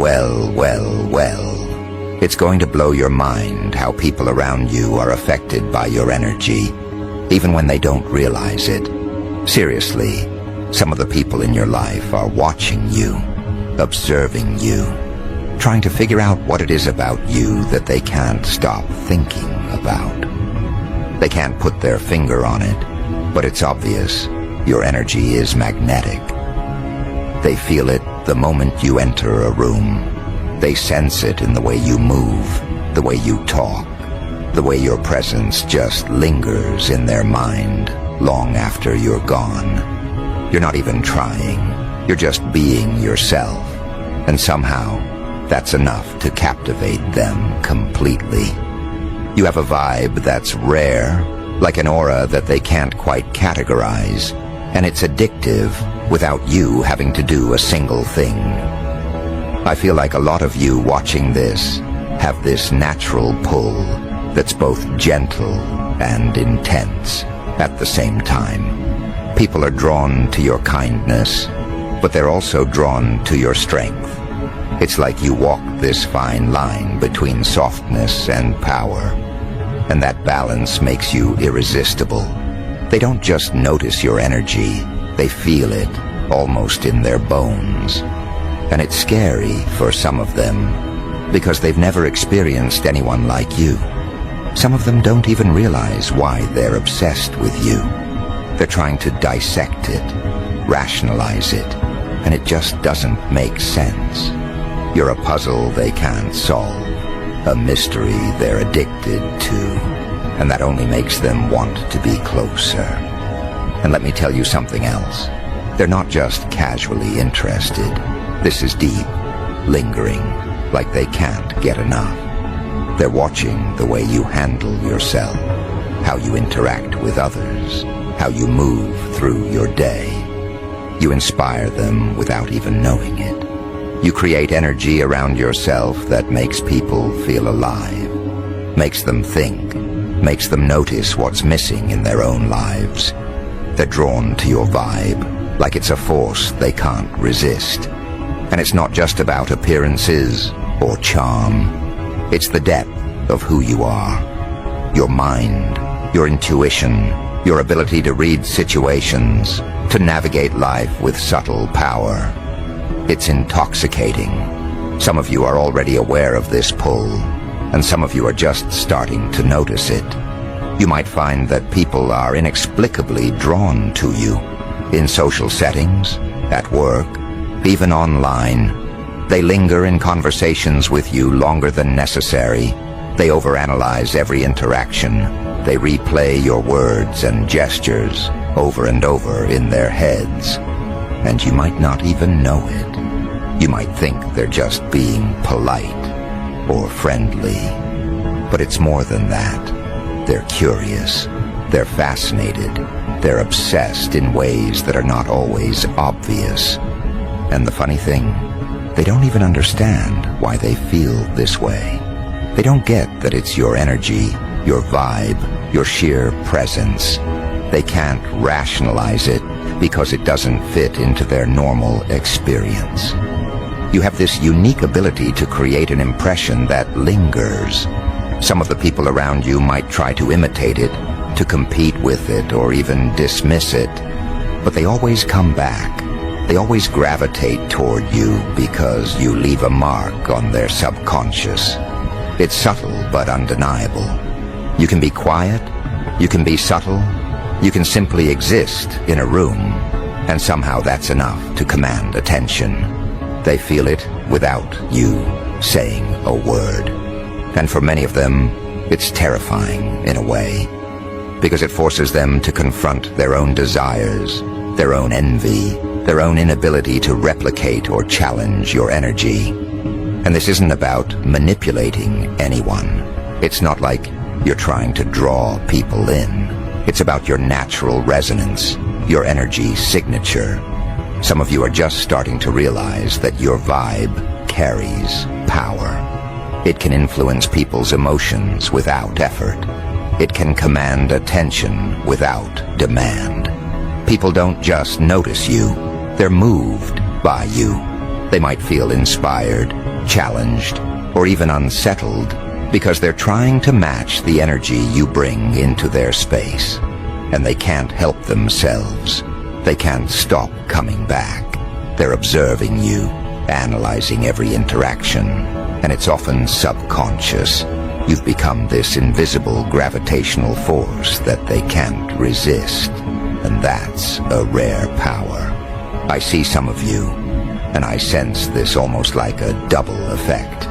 Well. It's going to blow your mind how people around you are affected by your energy, even when they don't realize it. Seriously, some of the people in your life are watching you, observing you, trying to figure out what it is about you that they can't stop thinking about. They can't put their finger on it, but it's obvious. Your energy is magnetic. They feel it the moment you enter a room. They sense it in the way you move, the way you talk, the way your presence just lingers in their mind long after you're gone. You're not even trying. You're just being yourself. And somehow, that's enough to captivate them completely. You have a vibe that's rare, like an aura that they can't quite categorize, and it's addictive without you having to do a single thing. I feel like a lot of you watching this have this natural pull that's both gentle and intense at the same time. People are drawn to your kindness, but they're also drawn to your strength. It's like you walk this fine line between softness and power, and that balance makes you irresistible. They don't just notice your energy, they feel it almost in their bones. And it's scary for some of them because they've never experienced anyone like you. Some of them don't even realize why they're obsessed with you. They're trying to dissect it, rationalize it, and it just doesn't make sense. You're a puzzle they can't solve, a mystery they're addicted to, and that only makes them want to be closer. And let me tell you something else. They're not just casually interested. This is deep, lingering, like they can't get enough. They're watching the way you handle yourself, how you interact with others, how you move through your day. You inspire them without even knowing it. You create energy around yourself that makes people feel alive, makes them think, makes them notice what's missing in their own lives. They're drawn to your vibe, like it's a force they can't resist. And it's not just about appearances or charm. It's the depth of who you are. Your mind, your intuition, your ability to read situations, to navigate life with subtle power. It's intoxicating. Some of you are already aware of this pull, and some of you are just starting to notice it. You might find that people are inexplicably drawn to you in social settings, at work, even online. They linger in conversations with you longer than necessary. They overanalyze every interaction. They replay your words and gestures over and over in their heads. And you might not even know it. You might think they're just being polite or friendly. But it's more than that. They're curious. They're fascinated. They're obsessed in ways that are not always obvious. And the funny thing, they don't even understand why they feel this way. They don't get that it's your energy, your vibe, your sheer presence. They can't rationalize it because it doesn't fit into their normal experience. You have this unique ability to create an impression that lingers. Some of the people around you might try to imitate it, to compete with it, or even dismiss it. But they always come back. They always gravitate toward you because you leave a mark on their subconscious. It's subtle but undeniable. You can be quiet, you can be subtle, you can simply exist in a room, and somehow that's enough to command attention. They feel it without you saying a word. And for many of them, it's terrifying in a way, because it forces them to confront their own desires, their own envy, their own inability to replicate or challenge your energy. And this isn't about manipulating anyone. It's not like you're trying to draw people in. It's about your natural resonance, your energy signature. Some of you are just starting to realize that your vibe carries power. It can influence people's emotions without effort. It can command attention without demand. People don't just notice you, they're moved by you. They might feel inspired, challenged, or even unsettled because they're trying to match the energy you bring into their space. And they can't help themselves. They can't stop coming back. They're observing you, analyzing every interaction, and it's often subconscious. You've become this invisible gravitational force that they can't resist, and that's a rare power. I see some of you, and I sense this almost like a double effect.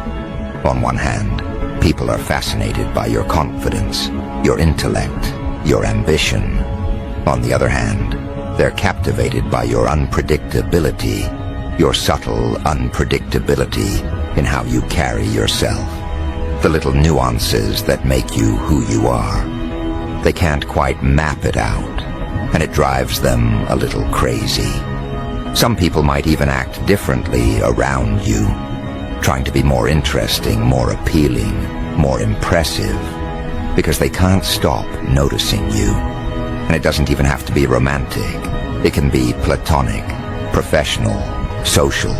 On one hand, people are fascinated by your confidence, your intellect, your ambition. On the other hand, they're captivated by your unpredictability, your subtle unpredictability in how you carry yourself, the little nuances that make you who you are. They can't quite map it out, and it drives them a little crazy. Some people might even act differently around you, trying to be more interesting, more appealing, more impressive, because they can't stop noticing you. And it doesn't even have to be romantic. It can be platonic, professional, social.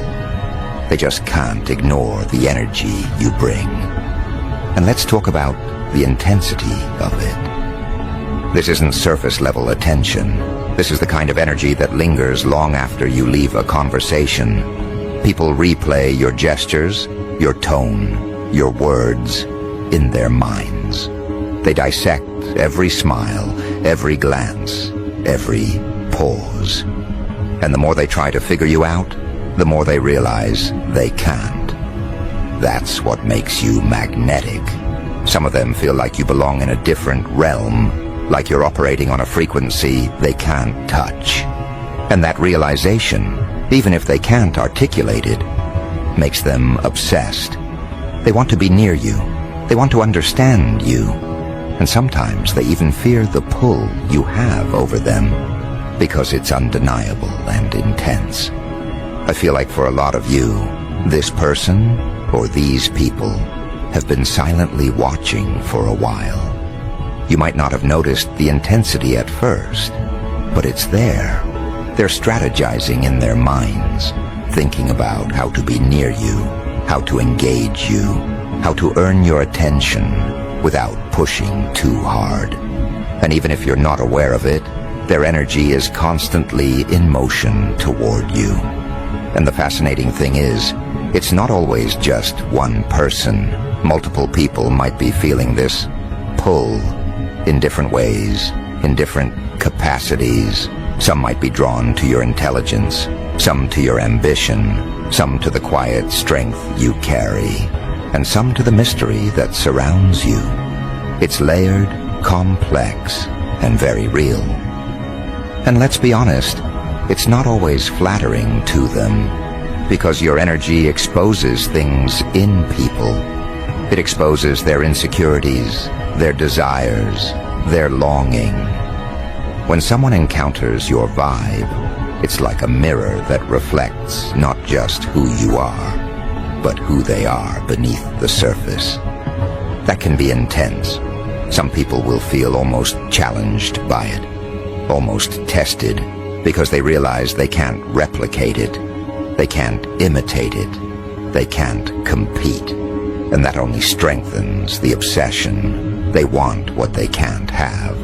They just can't ignore the energy you bring. And let's talk about the intensity of it. This isn't surface-level attention. This is the kind of energy that lingers long after you leave a conversation. People replay your gestures, your tone, your words in their minds. They dissect every smile, every glance, every pause. And the more they try to figure you out, the more they realize they can't. That's what makes you magnetic. Some of them feel like you belong in a different realm, like you're operating on a frequency they can't touch. And that realization, even if they can't articulate it, makes them obsessed. They want to be near you. They want to understand you. And sometimes they even fear the pull you have over them because it's undeniable and intense. I feel like for a lot of you, this person or these people have been silently watching for a while. You might not have noticed the intensity at first, but it's there. They're strategizing in their minds, thinking about how to be near you, how to engage you, how to earn your attention without pushing too hard. And even if you're not aware of it, their energy is constantly in motion toward you. And the fascinating thing is, it's not always just one person. Multiple people might be feeling this pull in different ways, in different capacities. Some might be drawn to your intelligence, some to your ambition, some to the quiet strength you carry, and some to the mystery that surrounds you. It's layered, complex, and very real. And let's be honest, it's not always flattering to them, because your energy exposes things in people. It exposes their insecurities, their desires, their longing. When someone encounters your vibe, it's like a mirror that reflects not just who you are, but who they are beneath the surface. That can be intense. Some people will feel almost challenged by it, almost tested, because they realize they can't replicate it, they can't imitate it, they can't compete. And that only strengthens the obsession. They want what they can't have.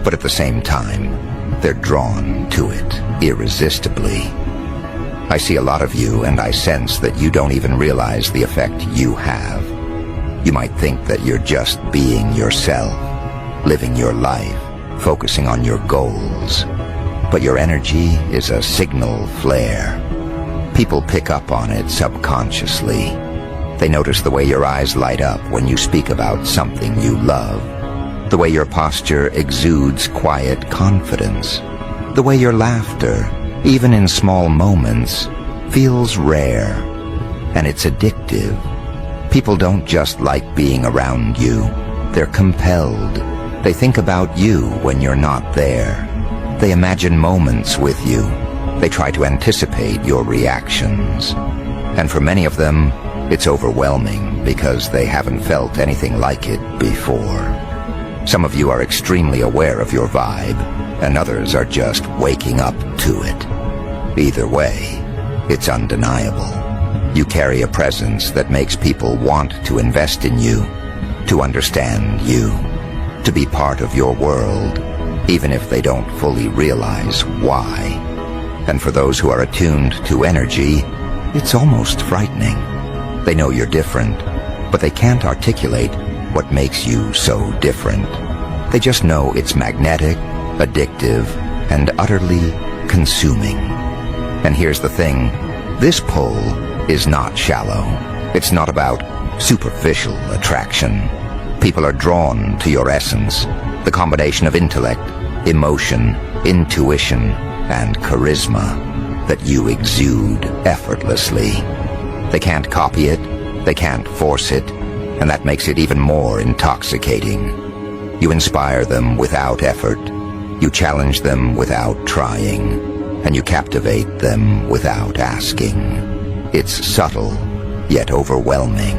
But at the same time, they're drawn to it irresistibly. I see a lot of you, and I sense that you don't even realize the effect you have. You might think that you're just being yourself, living your life, focusing on your goals. But your energy is a signal flare. People pick up on it subconsciously. They notice the way your eyes light up when you speak about something you love, the way your posture exudes quiet confidence, the way your laughter, even in small moments, feels rare, and it's addictive. People don't just like being around you, they're compelled. They think about you when you're not there. They imagine moments with you. They try to anticipate your reactions. And for many of them, it's overwhelming because they haven't felt anything like it before. Some of you are extremely aware of your vibe, and others are just waking up to it. Either way, it's undeniable. You carry a presence that makes people want to invest in you, to understand you, to be part of your world, even if they don't fully realize why. And for those who are attuned to energy, it's almost frightening. They know you're different, but they can't articulate what makes you so different. They just know it's magnetic, addictive, and utterly consuming. And here's the thing, this pull is not shallow. It's not about superficial attraction. People are drawn to your essence, the combination of intellect, emotion, intuition, and charisma that you exude effortlessly. They can't copy it, they can't force it, and that makes it even more intoxicating. You inspire them without effort, you challenge them without trying, and you captivate them without asking. It's subtle, yet overwhelming.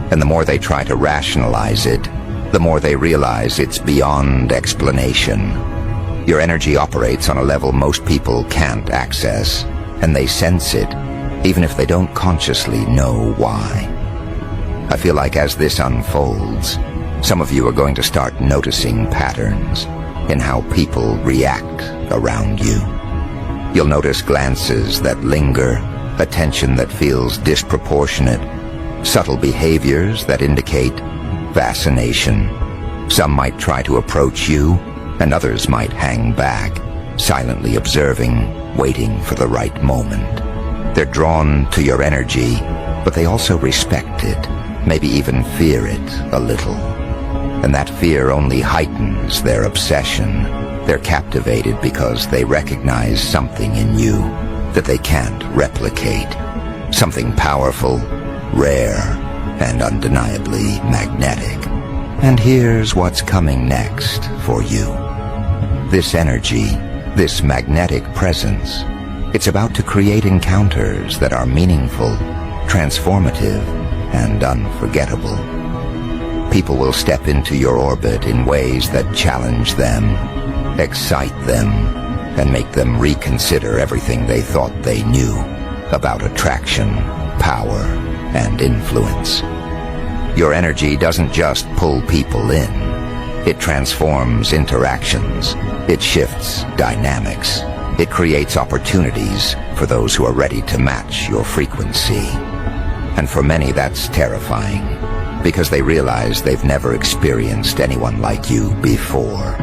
And the more they try to rationalize it, the more they realize it's beyond explanation. Your energy operates on a level most people can't access, and they sense it, even if they don't consciously know why. I feel like as this unfolds, some of you are going to start noticing patterns in how people react around you. You'll notice glances that linger, attention that feels disproportionate, subtle behaviors that indicate fascination. Some might try to approach you, and others might hang back, silently observing, waiting for the right moment. They're drawn to your energy, but they also respect it, maybe even fear it a little. And that fear only heightens their obsession. They're captivated because they recognize something in you that they can't replicate. Something powerful, rare, and undeniably magnetic. And here's what's coming next for you. This energy, this magnetic presence, it's about to create encounters that are meaningful, transformative, and unforgettable. People will step into your orbit in ways that challenge them, excite them, and make them reconsider everything they thought they knew about attraction, power, and influence. Your energy doesn't just pull people in. It transforms interactions. It shifts dynamics. It creates opportunities for those who are ready to match your frequency. And for many, that's terrifying, because they realize they've never experienced anyone like you before.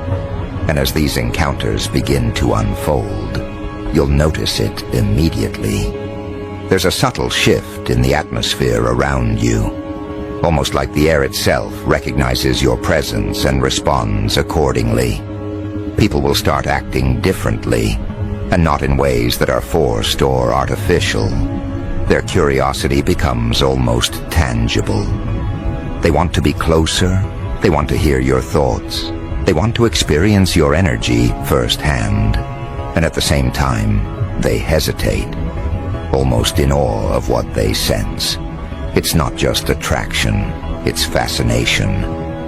And as these encounters begin to unfold, you'll notice it immediately. There's a subtle shift in the atmosphere around you, almost like the air itself recognizes your presence and responds accordingly. People will start acting differently, and not in ways that are forced or artificial. Their curiosity becomes almost tangible. They want to be closer, they want to hear your thoughts, they want to experience your energy firsthand, and at the same time, they hesitate, almost in awe of what they sense. It's not just attraction, it's fascination,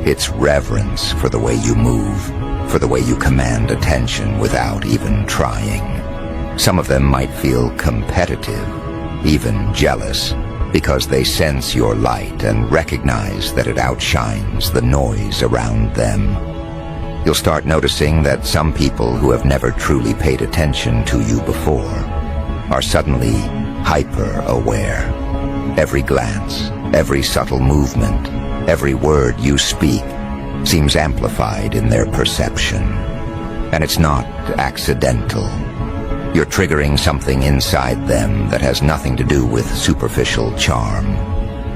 it's reverence for the way you move, for the way you command attention without even trying. Some of them might feel competitive, even jealous, because they sense your light and recognize that it outshines the noise around them. You'll start noticing that some people who have never truly paid attention to you before are suddenly hyper-aware. Every glance, every subtle movement, every word you speak seems amplified in their perception. And it's not accidental. You're triggering something inside them that has nothing to do with superficial charm.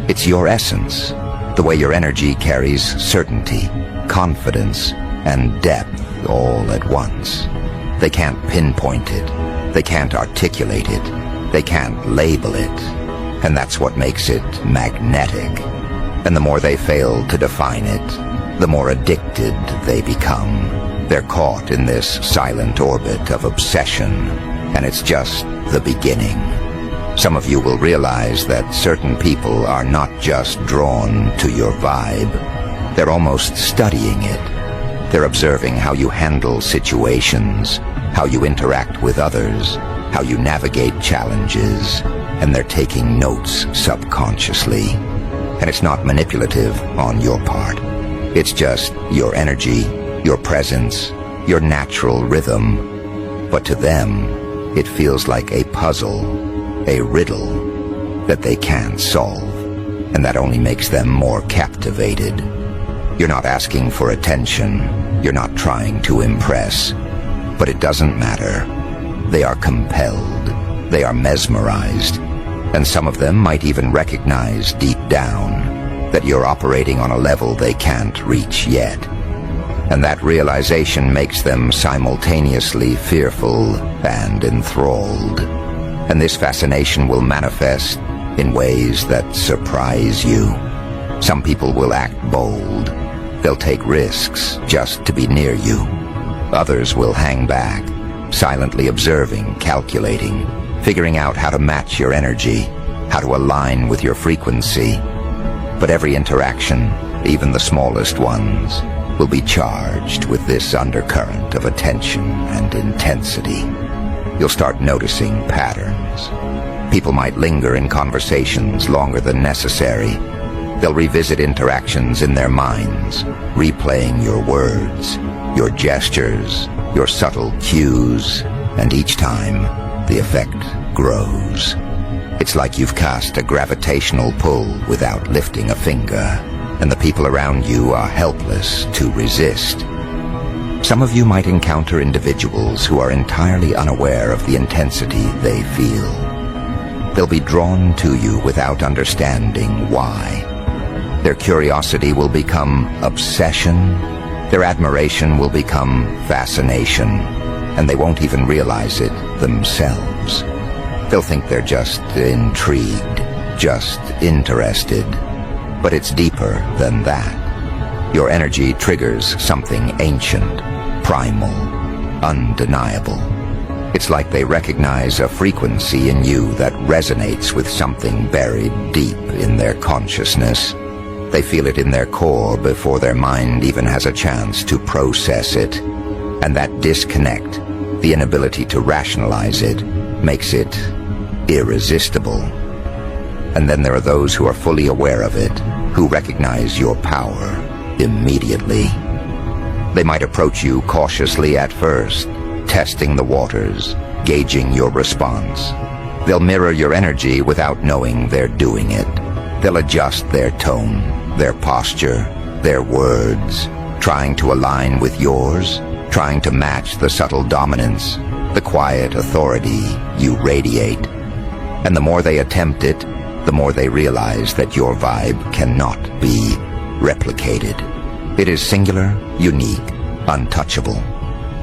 It's your essence, the way your energy carries certainty, confidence, and depth all at once. They can't pinpoint it, they can't articulate it, they can't label it, and that's what makes it magnetic. And the more they fail to define it, the more addicted they become. They're caught in this silent orbit of obsession, and it's just the beginning. Some of you will realize that certain people are not just drawn to your vibe, they're almost studying it. They're observing how you handle situations, how you interact with others, how you navigate challenges, and they're taking notes subconsciously. And it's not manipulative on your part. It's just your energy, your presence, your natural rhythm. But to them, it feels like a puzzle, a riddle that they can't solve, and that only makes them more captivated. You're not asking for attention, you're not trying to impress, but it doesn't matter. They are compelled, they are mesmerized, and some of them might even recognize deep down that you're operating on a level they can't reach yet. And that realization makes them simultaneously fearful and enthralled. And this fascination will manifest in ways that surprise you. Some people will act bold. They'll take risks just to be near you. Others will hang back, silently observing, calculating, figuring out how to match your energy, how to align with your frequency. But every interaction, even the smallest ones, will be charged with this undercurrent of attention and intensity. You'll start noticing patterns. People might linger in conversations longer than necessary. They'll revisit interactions in their minds, replaying your words, your gestures, your subtle cues, and each time, the effect grows. It's like you've cast a gravitational pull without lifting a finger, and the people around you are helpless to resist. Some of you might encounter individuals who are entirely unaware of the intensity they feel. They'll be drawn to you without understanding why. Their curiosity will become obsession, their admiration will become fascination, and they won't even realize it themselves. They'll think they're just intrigued, just interested. But it's deeper than that. Your energy triggers something ancient, primal, undeniable. It's like they recognize a frequency in you that resonates with something buried deep in their consciousness. They feel it in their core before their mind even has a chance to process it. And that disconnect, the inability to rationalize it, makes it irresistible. And then there are those who are fully aware of it, who recognize your power immediately. They might approach you cautiously at first, testing the waters, gauging your response. They'll mirror your energy without knowing they're doing it. They'll adjust their tone, their posture, their words, trying to align with yours, trying to match the subtle dominance, the quiet authority you radiate. And the more they attempt it, the more they realize that your vibe cannot be replicated. It is singular, unique, untouchable.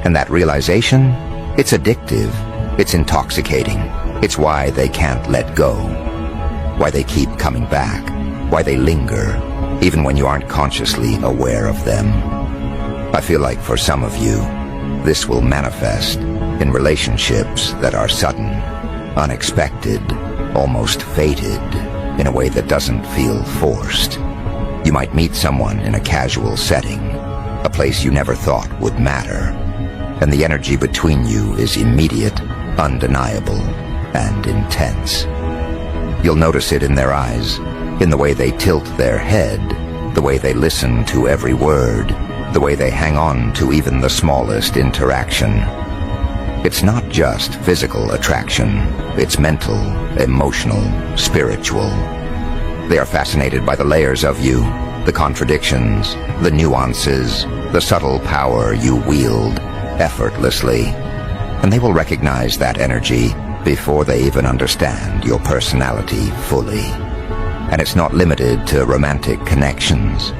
And that realization, it's addictive, it's intoxicating. It's why they can't let go, why they keep coming back, why they linger, even when you aren't consciously aware of them. I feel like for some of you, this will manifest in relationships that are sudden, unexpected, almost fated, in a way that doesn't feel forced. You might meet someone in a casual setting, a place you never thought would matter, and the energy between you is immediate, undeniable, and intense. You'll notice it in their eyes, in the way they tilt their head, the way they listen to every word, the way they hang on to even the smallest interaction. It's not just physical attraction, it's mental, emotional, spiritual. They are fascinated by the layers of you, the contradictions, the nuances, the subtle power you wield effortlessly. And they will recognize that energy before they even understand your personality fully. And it's not limited to romantic connections.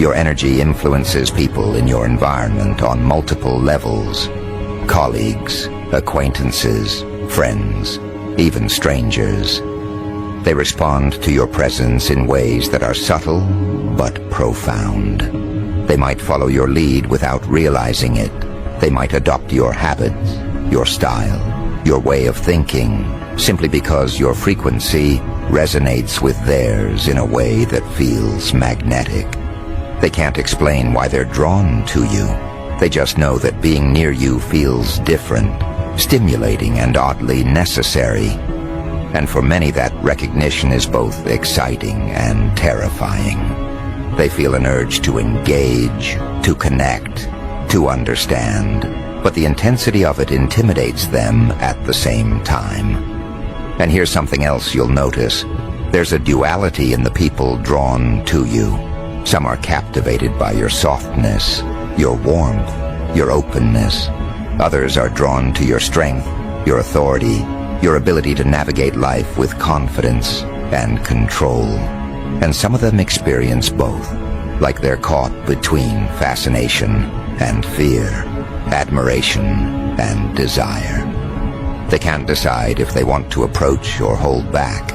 Your energy influences people in your environment on multiple levels. Colleagues, acquaintances, friends, even strangers. They respond to your presence in ways that are subtle but profound. They might follow your lead without realizing it. They might adopt your habits, your style, your way of thinking, simply because your frequency resonates with theirs in a way that feels magnetic. They can't explain why they're drawn to you. They just know that being near you feels different, stimulating and oddly necessary. And for many, that recognition is both exciting and terrifying. They feel an urge to engage, to connect, to understand, but the intensity of it intimidates them at the same time. And here's something else you'll notice. There's a duality in the people drawn to you. Some are captivated by your softness, your warmth, your openness. Others are drawn to your strength, your authority, your ability to navigate life with confidence and control. And some of them experience both, like they're caught between fascination and fear, admiration and desire. They can't decide if they want to approach or hold back.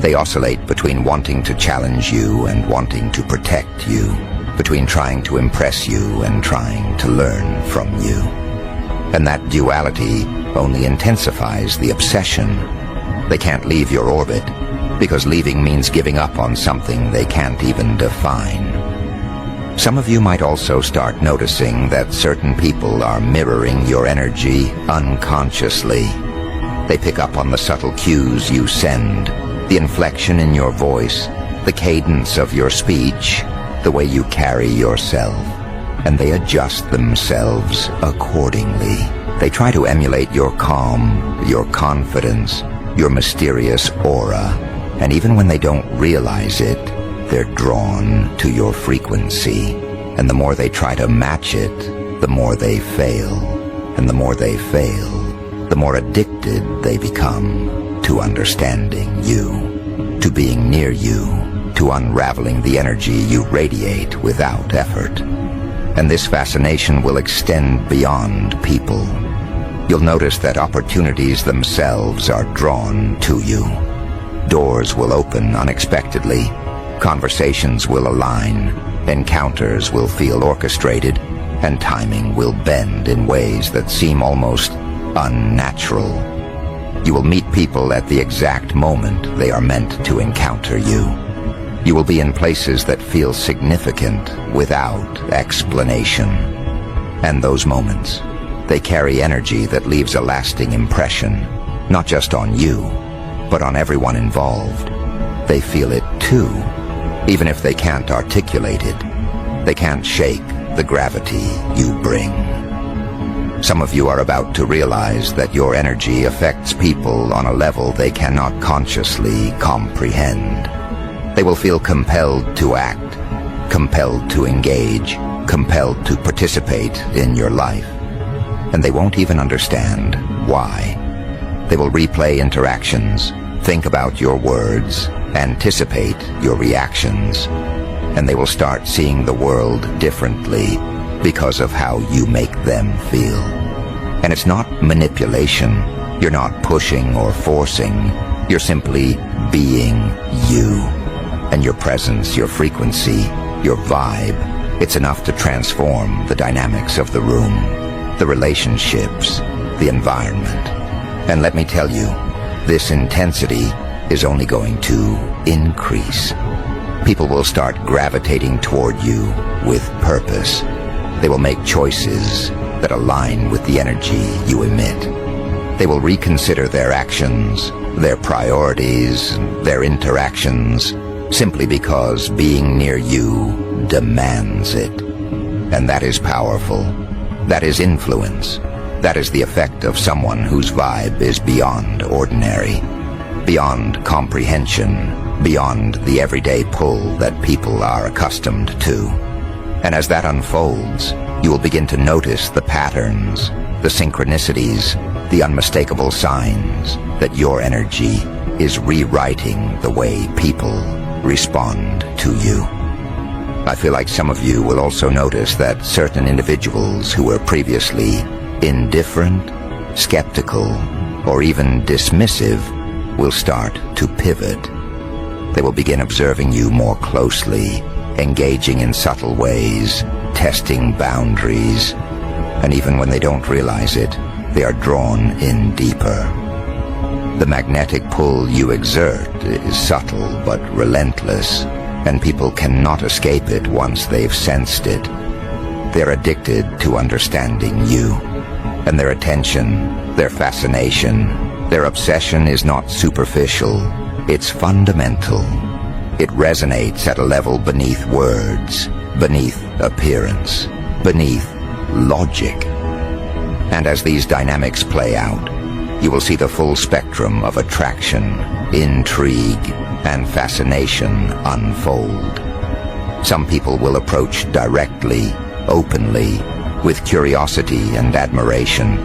They oscillate between wanting to challenge you and wanting to protect you, between trying to impress you and trying to learn from you. And that duality only intensifies the obsession. They can't leave your orbit, because leaving means giving up on something they can't even define. Some of you might also start noticing that certain people are mirroring your energy unconsciously. They pick up on the subtle cues you send, the inflection in your voice, the cadence of your speech, the way you carry yourself, and they adjust themselves accordingly. They try to emulate your calm, your confidence, your mysterious aura, and even when they don't realize it, they're drawn to your frequency. And the more they try to match it, the more they fail. And the more they fail, the more addicted they become to understanding you, to being near you, to unraveling the energy you radiate without effort. And this fascination will extend beyond people. You'll notice that opportunities themselves are drawn to you. Doors will open unexpectedly. Conversations will align. Encounters will feel orchestrated. And timing will bend in ways that seem almost unnatural. You will meet people at the exact moment they are meant to encounter you. You will be in places that feel significant without explanation. And those moments, they carry energy that leaves a lasting impression, not just on you, but on everyone involved. They feel it too, even if they can't articulate it. They can't shake the gravity you bring. Some of you are about to realize that your energy affects people on a level they cannot consciously comprehend. They will feel compelled to act, compelled to engage, compelled to participate in your life. And they won't even understand why. They will replay interactions, think about your words, anticipate your reactions, and they will start seeing the world differently because of how you make them feel. And it's not manipulation. You're not pushing or forcing. You're simply being you. And your presence, your frequency, your vibe, it's enough to transform the dynamics of the room, the relationships, the environment. And let me tell you, this intensity is only going to increase. People will start gravitating toward you with purpose. They will make choices that align with the energy you emit. They will reconsider their actions, their priorities, their interactions, simply because being near you demands it. And that is powerful. That is influence. That is the effect of someone whose vibe is beyond ordinary, beyond comprehension, beyond the everyday pull that people are accustomed to. And as that unfolds, you will begin to notice the patterns, the synchronicities, the unmistakable signs that your energy is rewriting the way people respond to you. I feel like some of you will also notice that certain individuals who were previously indifferent, skeptical, or even dismissive will start to pivot. They will begin observing you more closely, engaging in subtle ways, testing boundaries, and even when they don't realize it, they are drawn in deeper. The magnetic pull you exert is subtle but relentless, and people cannot escape it once they've sensed it. They're addicted to understanding you. And their attention, their fascination, their obsession is not superficial, it's fundamental. It resonates at a level beneath words, beneath appearance, beneath logic. And as these dynamics play out, you will see the full spectrum of attraction, intrigue, and fascination unfold. Some people will approach directly, openly, with curiosity and admiration.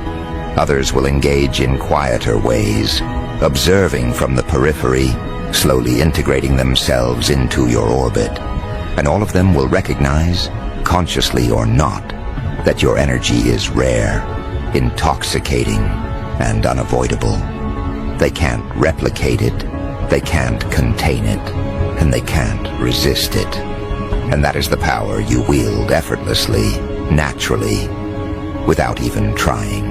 Others will engage in quieter ways, observing from the periphery, slowly integrating themselves into your orbit. And all of them will recognize, consciously or not, that your energy is rare, intoxicating, and unavoidable. They can't replicate it, they can't contain it, and they can't resist it. And that is the power you wield effortlessly, naturally, without even trying.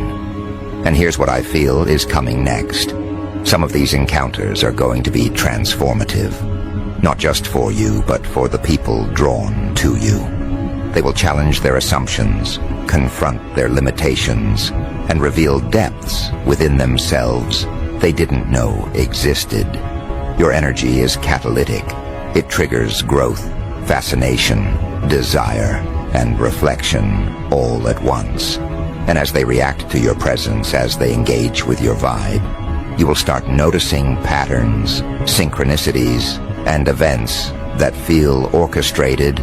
And here's what I feel is coming next. Some of these encounters are going to be transformative, not just for you, but for the people drawn to you. They will challenge their assumptions, confront their limitations, and reveal depths within themselves they didn't know existed. Your energy is catalytic. It triggers growth, fascination, desire, and reflection all at once. And as they react to your presence, as they engage with your vibe, you will start noticing patterns, synchronicities, and events that feel orchestrated,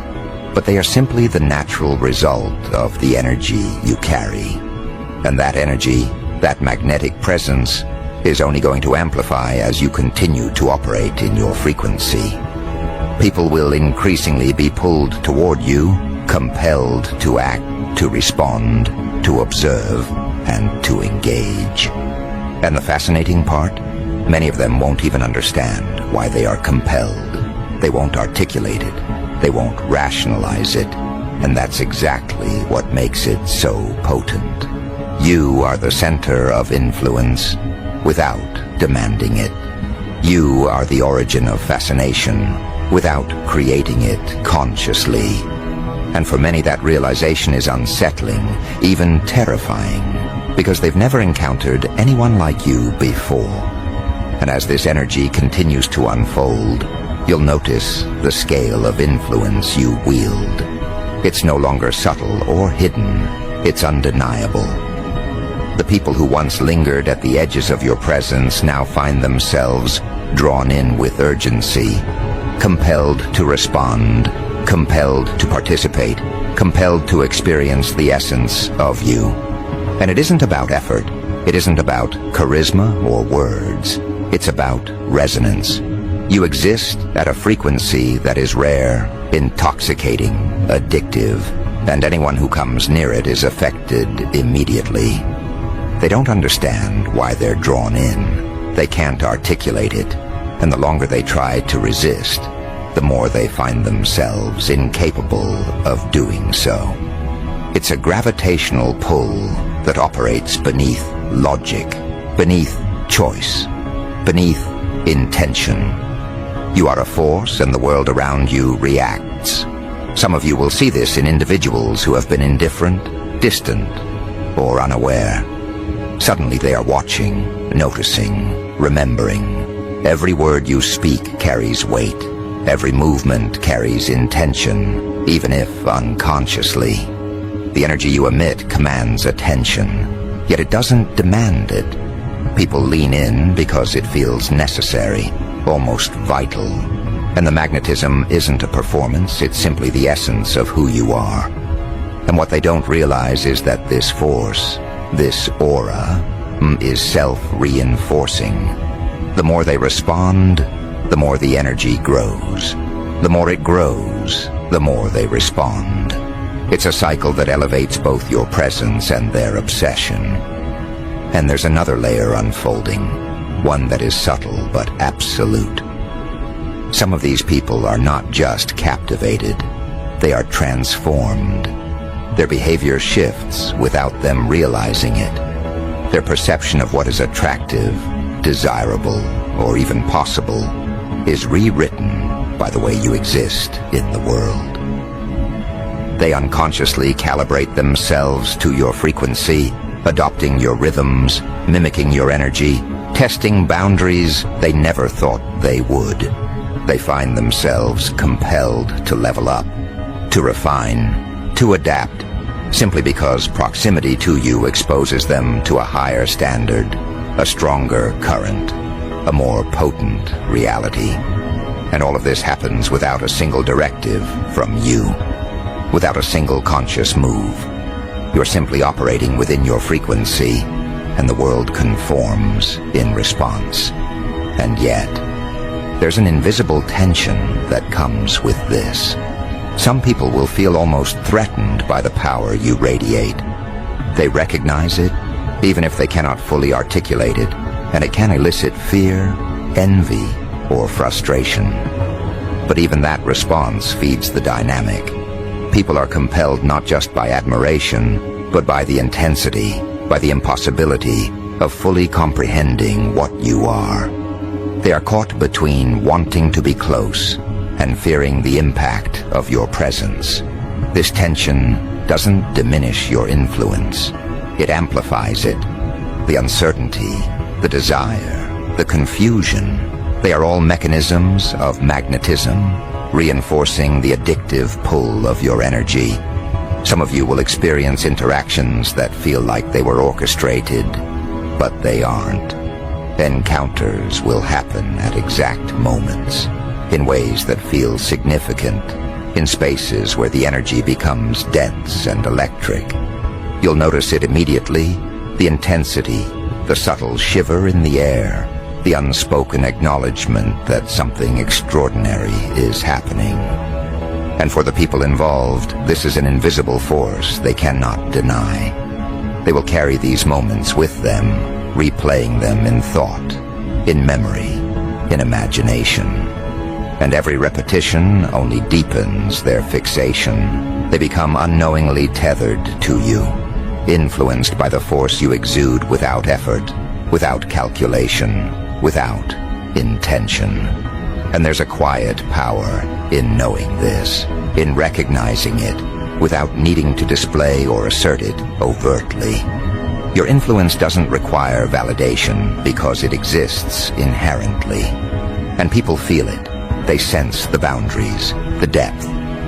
but they are simply the natural result of the energy you carry. And that energy, that magnetic presence, is only going to amplify as you continue to operate in your frequency. People will increasingly be pulled toward you, compelled to act, to respond, to observe, and to engage. And the fascinating part? Many of them won't even understand why they are compelled. They won't articulate it. They won't rationalize it. And that's exactly what makes it so potent. You are the center of influence without demanding it. You are the origin of fascination without creating it consciously. And for many, that realization is unsettling, even terrifying, because they've never encountered anyone like you before. And as this energy continues to unfold, you'll notice the scale of influence you wield. It's no longer subtle or hidden. It's undeniable. The people who once lingered at the edges of your presence now find themselves drawn in with urgency, compelled to respond, compelled to participate, compelled to experience the essence of you. And it isn't about effort. It isn't about charisma or words. It's about resonance. You exist at a frequency that is rare, intoxicating, addictive, and anyone who comes near it is affected immediately. They don't understand why they're drawn in. They can't articulate it. And the longer they try to resist, the more they find themselves incapable of doing so. It's a gravitational pull that operates beneath logic, beneath choice, beneath intention. You are a force and the world around you reacts. Some of you will see this in individuals who have been indifferent, distant, or unaware. Suddenly they are watching, noticing, remembering. Every word you speak carries weight. Every movement carries intention, even if unconsciously. The energy you emit commands attention, yet it doesn't demand it. People lean in because it feels necessary, almost vital. And the magnetism isn't a performance, it's simply the essence of who you are. And what they don't realize is that this force, this aura, is self-reinforcing. The more they respond, the more the energy grows. The more it grows, the more they respond. It's a cycle that elevates both your presence and their obsession. And there's another layer unfolding, one that is subtle but absolute. Some of these people are not just captivated, they are transformed. Their behavior shifts without them realizing it. Their perception of what is attractive, desirable, or even possible is rewritten by the way you exist in the world. They unconsciously calibrate themselves to your frequency, adopting your rhythms, mimicking your energy, testing boundaries they never thought they would. They find themselves compelled to level up, to refine, to adapt, simply because proximity to you exposes them to a higher standard, a stronger current, a more potent reality. And all of this happens without a single directive from you, without a single conscious move. You're simply operating within your frequency, and the world conforms in response. And yet, there's an invisible tension that comes with this. Some people will feel almost threatened by the power you radiate. They recognize it, even if they cannot fully articulate it, and it can elicit fear, envy, or frustration. But even that response feeds the dynamic. People are compelled not just by admiration, but by the intensity, by the impossibility of fully comprehending what you are. They are caught between wanting to be close and fearing the impact of your presence. This tension doesn't diminish your influence. It amplifies it. The uncertainty, the desire, the confusion, they are all mechanisms of magnetism, reinforcing the addictive pull of your energy. Some of you will experience interactions that feel like they were orchestrated, but they aren't. Encounters will happen at exact moments, in ways that feel significant, in spaces where the energy becomes dense and electric. You'll notice it immediately, the intensity, the subtle shiver in the air, the unspoken acknowledgement that something extraordinary is happening. And for the people involved, this is an invisible force they cannot deny. They will carry these moments with them, replaying them in thought, in memory, in imagination. And every repetition only deepens their fixation. They become unknowingly tethered to you, influenced by the force you exude without effort, without calculation, without intention. And there's a quiet power in knowing this, in recognizing it, without needing to display or assert it overtly. Your influence doesn't require validation because it exists inherently. And people feel it. They sense the boundaries, the depth,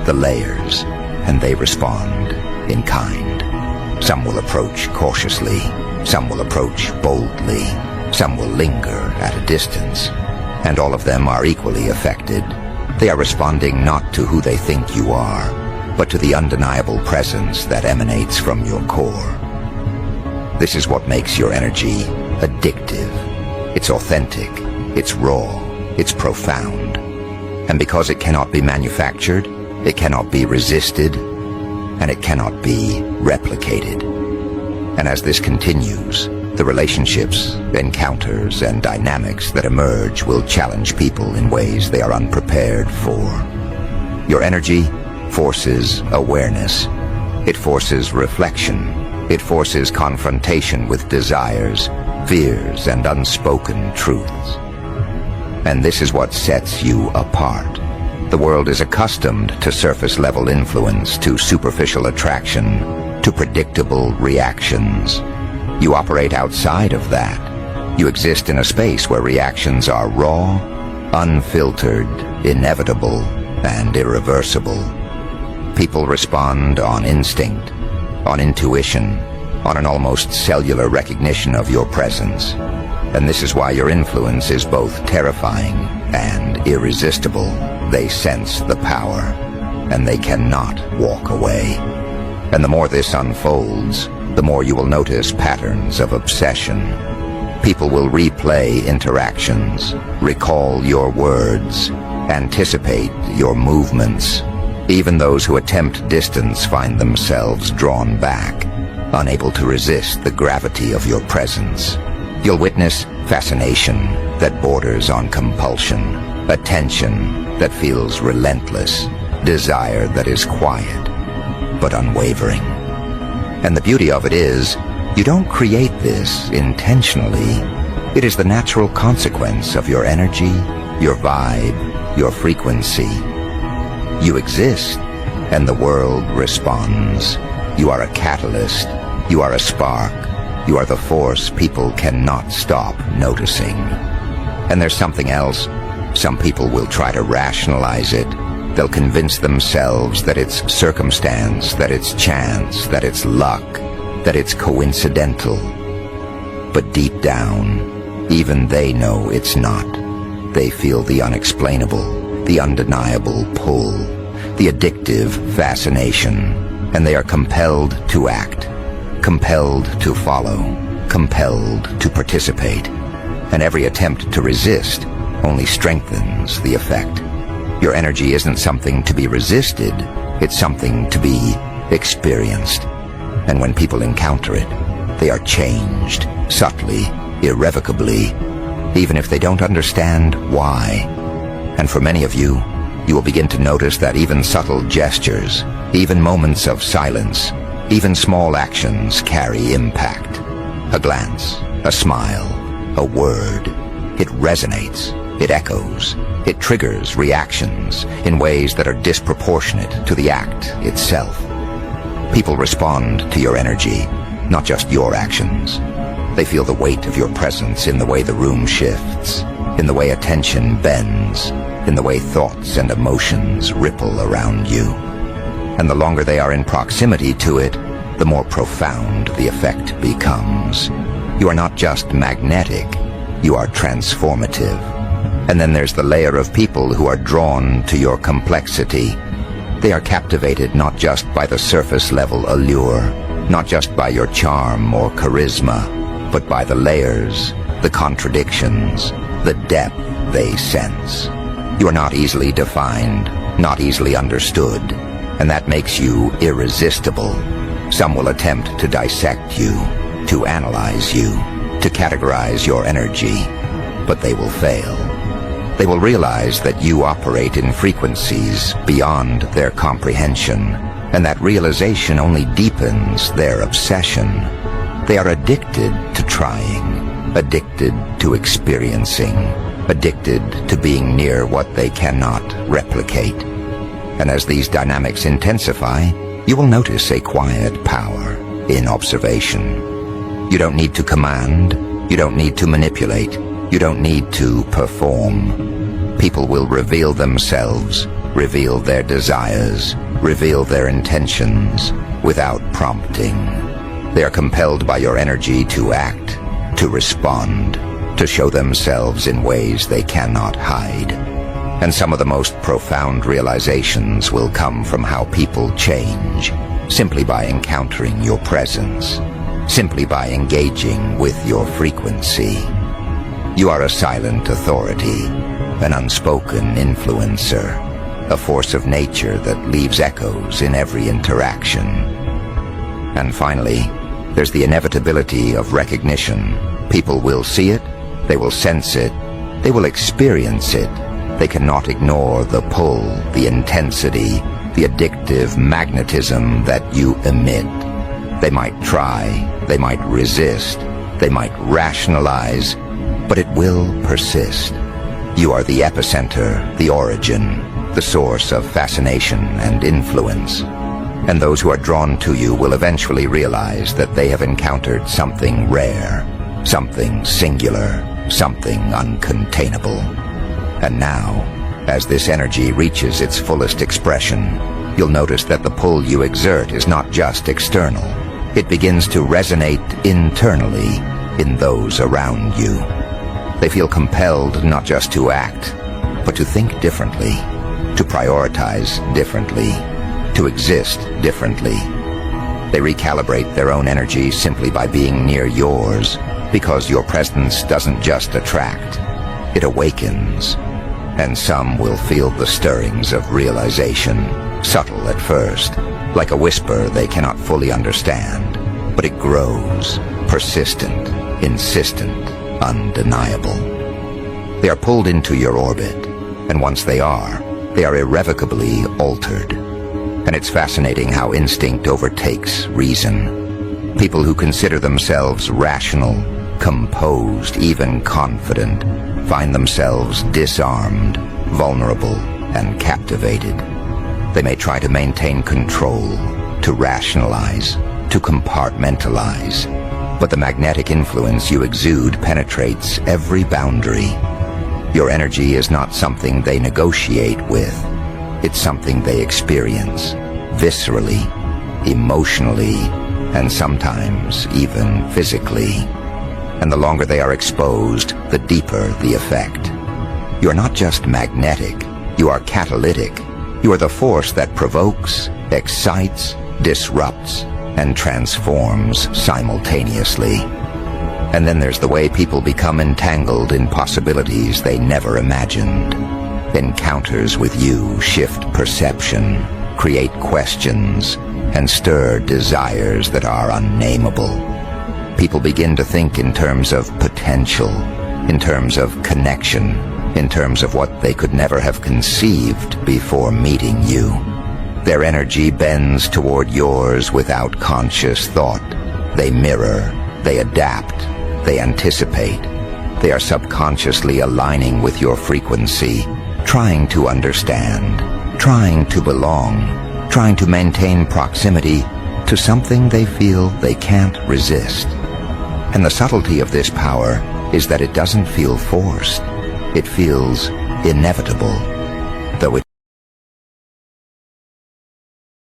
the layers, and they respond in kind. Some will approach cautiously, some will approach boldly, some will linger at a distance, and all of them are equally affected. They are responding not to who they think you are, but to the undeniable presence that emanates from your core. This is what makes your energy addictive. It's authentic, it's raw, it's profound. And because it cannot be manufactured, it cannot be resisted, and it cannot be replicated. And as this continues, the relationships, encounters, and dynamics that emerge will challenge people in ways they are unprepared for. Your energy forces awareness. It forces reflection. It forces confrontation with desires, fears, and unspoken truths. And this is what sets you apart. The world is accustomed to surface-level influence, to superficial attraction, to predictable reactions. You operate outside of that. You exist in a space where reactions are raw, unfiltered, inevitable, and irreversible. People respond on instinct, on intuition, on an almost cellular recognition of your presence. And this is why your influence is both terrifying and irresistible. They sense the power, and they cannot walk away. And the more this unfolds, the more you will notice patterns of obsession. People will replay interactions, recall your words, anticipate your movements. Even those who attempt distance find themselves drawn back, unable to resist the gravity of your presence. You'll witness fascination that borders on compulsion, attention that feels relentless, desire that is quiet but unwavering. And the beauty of it is, you don't create this intentionally. It is the natural consequence of your energy, your vibe, your frequency. You exist, and the world responds. You are a catalyst, you are a spark, You are the force people cannot stop noticing. And there's something else. Some people will try to rationalize it. They'll convince themselves that it's circumstance, that it's chance, that it's luck, that it's coincidental. But deep down, even they know it's not. They feel the unexplainable, the undeniable pull, the addictive fascination, and they are compelled to act, compelled to follow, compelled to participate. And every attempt to resist only strengthens the effect. Your energy isn't something to be resisted, it's something to be experienced. And when people encounter it, they are changed, subtly, irrevocably, even if they don't understand why. And for many of you, you will begin to notice that even subtle gestures, even moments of silence, even small actions carry impact. A glance, a smile, a word. It resonates, it echoes, it triggers reactions in ways that are disproportionate to the act itself. People respond to your energy, not just your actions. They feel the weight of your presence in the way the room shifts, in the way attention bends, in the way thoughts and emotions ripple around you. And the longer they are in proximity to it, the more profound the effect becomes. You are not just magnetic, you are transformative. And then there's the layer of people who are drawn to your complexity. They are captivated not just by the surface level allure, not just by your charm or charisma, but by the layers, the contradictions, the depth they sense. You are not easily defined, not easily understood, and that makes you irresistible. Some will attempt to dissect you, to analyze you, to categorize your energy, but they will fail. They will realize that you operate in frequencies beyond their comprehension, and that realization only deepens their obsession. They are addicted to trying, addicted to experiencing, addicted to being near what they cannot replicate. And as these dynamics intensify, you will notice a quiet power in observation. You don't need to command, you don't need to manipulate, you don't need to perform. People will reveal themselves, reveal their desires, reveal their intentions without prompting. They are compelled by your energy to act, to respond, to show themselves in ways they cannot hide. And some of the most profound realizations will come from how people change, simply by encountering your presence, simply by engaging with your frequency. You are a silent authority, an unspoken influencer, a force of nature that leaves echoes in every interaction. And finally, there's the inevitability of recognition. People will see it, they will sense it, they will experience it. They cannot ignore the pull, the intensity, the addictive magnetism that you emit. They might try, they might resist, they might rationalize, but it will persist. You are the epicenter, the origin, the source of fascination and influence. And those who are drawn to you will eventually realize that they have encountered something rare, something singular, something uncontainable. And now, as this energy reaches its fullest expression, you'll notice that the pull you exert is not just external. It begins to resonate internally in those around you. They feel compelled not just to act, but to think differently, to prioritize differently, to exist differently. They recalibrate their own energy simply by being near yours, because your presence doesn't just attract, it awakens. And some will feel the stirrings of realization, subtle at first, like a whisper they cannot fully understand, but it grows, persistent, insistent, undeniable. They are pulled into your orbit, and once they are irrevocably altered. And it's fascinating how instinct overtakes reason. People who consider themselves rational, composed, even confident, find themselves disarmed, vulnerable, and captivated. They may try to maintain control, to rationalize, to compartmentalize. but the magnetic influence you exude penetrates every boundary. Your energy is not something they negotiate with. It's something they experience, viscerally, emotionally, and sometimes even physically. And the longer they are exposed, the deeper the effect. You're not just magnetic, you are catalytic. You are the force that provokes, excites, disrupts, and transforms simultaneously. And then there's the way people become entangled in possibilities they never imagined. Encounters with you shift perception, create questions, and stir desires that are unnameable. People begin to think in terms of potential, in terms of connection, in terms of what they could never have conceived before meeting you. Their energy bends toward yours without conscious thought. They mirror, they adapt, they anticipate. They are subconsciously aligning with your frequency, trying to understand, trying to belong, trying to maintain proximity to something they feel they can't resist. And the subtlety of this power is that it doesn't feel forced. It feels inevitable, though it